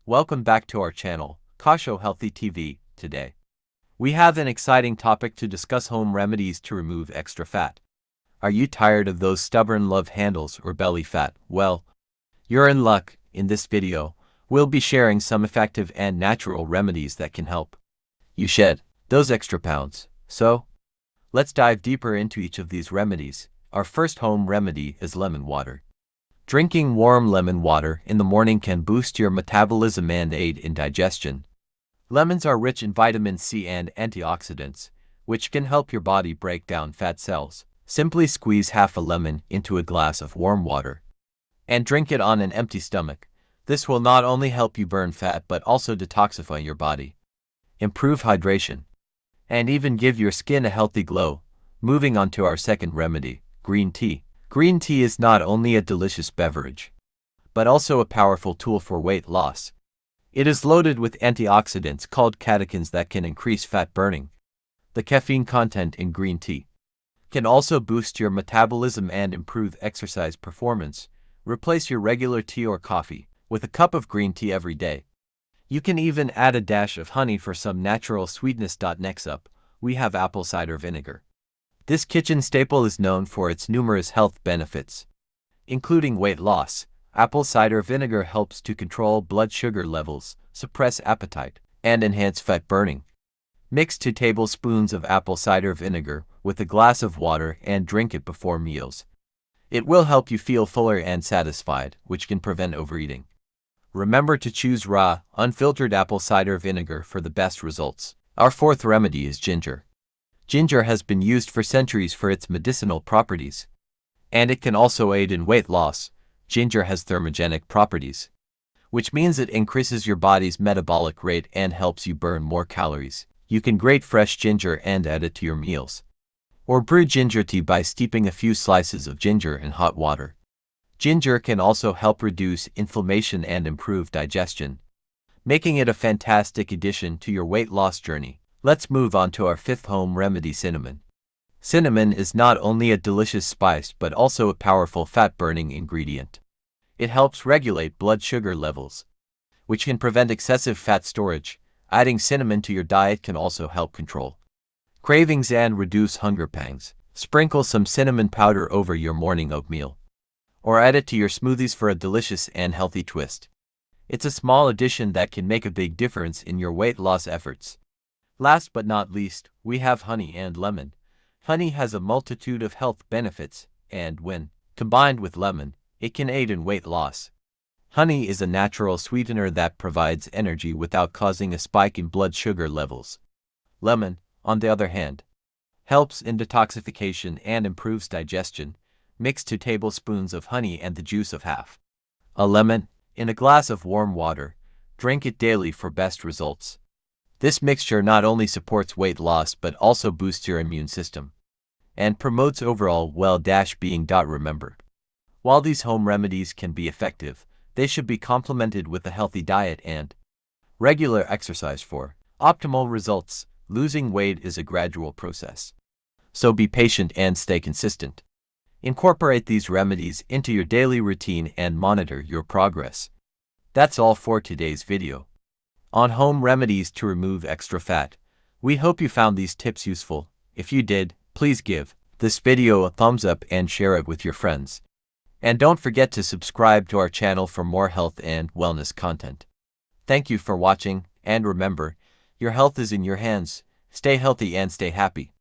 Welcome back to our channel, Kasho Healthy TV. Today, we have an exciting topic to discuss: home remedies to remove extra fat. Are you tired of those stubborn love handles or belly fat? Well, you're in luck. In this video, we'll be sharing some effective and natural remedies that can help you shed those extra pounds. So, let's dive deeper into each of these remedies. Our first home remedy is lemon water. Drinking warm lemon water in the morning can boost your metabolism and aid in digestion. Lemons are rich in vitamin C and antioxidants, which can help your body break down fat cells. Simply squeeze half a lemon into a glass of warm water and drink it on an empty stomach. This will not only help you burn fat but also detoxify your body, improve hydration, and even give your skin a healthy glow. Moving on to our second remedy, green tea. Green tea is not only a delicious beverage, but also a powerful tool for weight loss. It is loaded with antioxidants called catechins that can increase fat burning. The caffeine content in green tea can also boost your metabolism and improve exercise performance. Replace your regular tea or coffee with a cup of green tea every day. You can even add a dash of honey for some natural sweetness. Next up, we have apple cider vinegar. This kitchen staple is known for its numerous health benefits, including weight loss. Apple cider vinegar helps to control blood sugar levels, suppress appetite, and enhance fat burning. Mix 2 tablespoons of apple cider vinegar with a glass of water and drink it before meals. It will help you feel fuller and satisfied, which can prevent overeating. Remember to choose raw, unfiltered apple cider vinegar for the best results. Our fourth remedy is ginger. Ginger has been used for centuries for its medicinal properties, and it can also aid in weight loss. Ginger has thermogenic properties, which means it increases your body's metabolic rate and helps you burn more calories. You can grate fresh ginger and add it to your meals, or brew ginger tea by steeping a few slices of ginger in hot water. Ginger can also help reduce inflammation and improve digestion, making it a fantastic addition to your weight loss journey. Let's move on to our fifth home remedy, cinnamon. Cinnamon is not only a delicious spice but also a powerful fat-burning ingredient. It helps regulate blood sugar levels, which can prevent excessive fat storage. Adding cinnamon to your diet can also help control cravings and reduce hunger pangs. Sprinkle some cinnamon powder over your morning oatmeal, or add it to your smoothies for a delicious and healthy twist. It's a small addition that can make a big difference in your weight loss efforts. Last but not least, we have honey and lemon. Honey has a multitude of health benefits, and when combined with lemon, it can aid in weight loss. Honey is a natural sweetener that provides energy without causing a spike in blood sugar levels. Lemon, on the other hand, helps in detoxification and improves digestion. Mix 2 tablespoons of honey and the juice of half a lemon in a glass of warm water. Drink it daily for best results. This mixture not only supports weight loss but also boosts your immune system and promotes overall well-being. Remember, while these home remedies can be effective, they should be complemented with a healthy diet and regular exercise for optimal results. Losing weight is a gradual process, so be patient and stay consistent. Incorporate these remedies into your daily routine and monitor your progress. That's all for today's video on home remedies to remove extra fat. We hope you found these tips useful. If you did, please give this video a thumbs up and share it with your friends. And don't forget to subscribe to our channel for more health and wellness content. Thank you for watching, and remember, your health is in your hands. Stay healthy and stay happy.